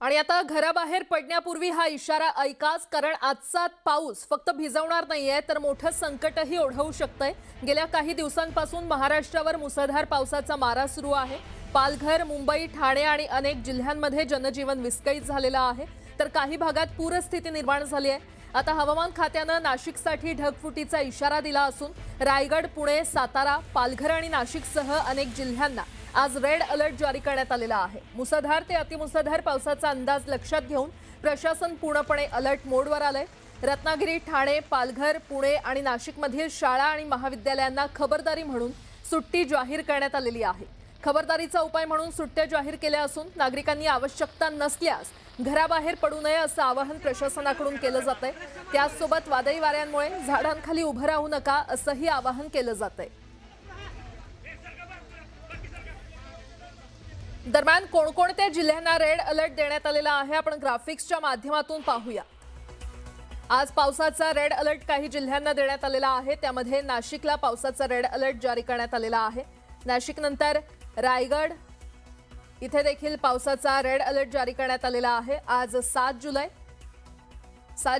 आणि आता घराबाहेर पडण्यापूर्वी हा इशारा ऐकाच, कारण आजचा पाऊस फक्त भिजवणार नाहीये तर मोठं संकटही ओढवू शकतंय। गेल्या काही दिवसांपासून महाराष्ट्रावर मुसळधार पावसाचा मारा सुरू आहे। पालघर, मुंबई, ठाणे आणि अनेक जिल्ह्यांमध्ये जनजीवन विस्कळीत झालेलं आहे, तर काही भागात पूरस्थिती निर्माण झाली आहे। आता हवामान खात्यानं नाशिकसाठी ढगफुटीचा इशारा दिला असून रायगड, पुणे, सातारा, पालघर आणि नाशिकसह अनेक जिल्ह्यांना आज रेड अलर्ट जारी करण्यात आलेला आहे। मुसळधार ते अतिमुसळधार पावसाचा अंदाज लक्षात घेऊन प्रशासन पूर्णपणे अलर्ट मोडवर आलंय। रत्नागिरी, ठाणे, पालघर, पुणे आणि नाशिकमधील शाळा आणि महाविद्यालयांना खबरदारी म्हणून सुट्टी जाहीर करण्यात आलेली आहे। खबरदारीचा उपाय म्हणून सुट्ट्या जाहीर केल्या असून नागरिकांनी आवश्यकता नसल्यास घराबाहेर पडू नये असं आवाहन प्रशासनाकडून केलं जातंय। त्याचसोबत वादळी वाऱ्यांमुळे झाडांखाली उभं राहू नका असंही आवाहन केलं जातंय। दरम्यान कोणकोणत्या जिल्ह्यांना रेड अलर्ट देण्यात आलेला आहे आपण ग्राफिक्सच्या माध्यमातून पाहूया। आज पावसाचा रेड अलर्ट काही जिल्ह्यांना देण्यात आलेला आहे, त्यामध्ये नाशिकला पावसाचा रेड अलर्ट जारी करण्यात आलेला आहे। नाशिकनंतर रायगड इथे देखील पावसाचा रेड अलर्ट जारी करण्यात आलेला आहे। आज 7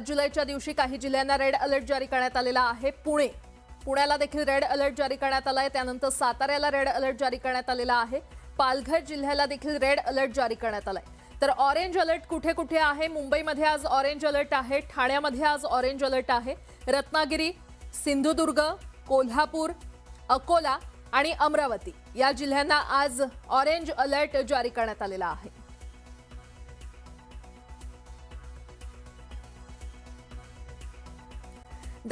जुलैच्या दिवशी काही जिल्ह्यांना रेड अलर्ट जारी करण्यात आलेला आहे। पुण्याला देखील रेड अलर्ट जारी करण्यात आलाय, त्यानंतर साताऱ्याला रेड अलर्ट जारी करण्यात आलेला आहे। पालघर जिल्ह्याला देखील रेड अलर्ट जारी करण्यात आलाय। तर ऑरेंज अलर्ट कुठे कुठे आहे? मुंबईमध्ये आज ऑरेंज अलर्ट आहे, ठाण्यामध्ये आज ऑरेंज अलर्ट आहे, रत्नागिरी, सिंधुदुर्ग, कोल्हापूर, अकोला आणि अमरावती या जिल्ह्यांना आज ऑरेंज अलर्ट जारी करण्यात आलेला आहे।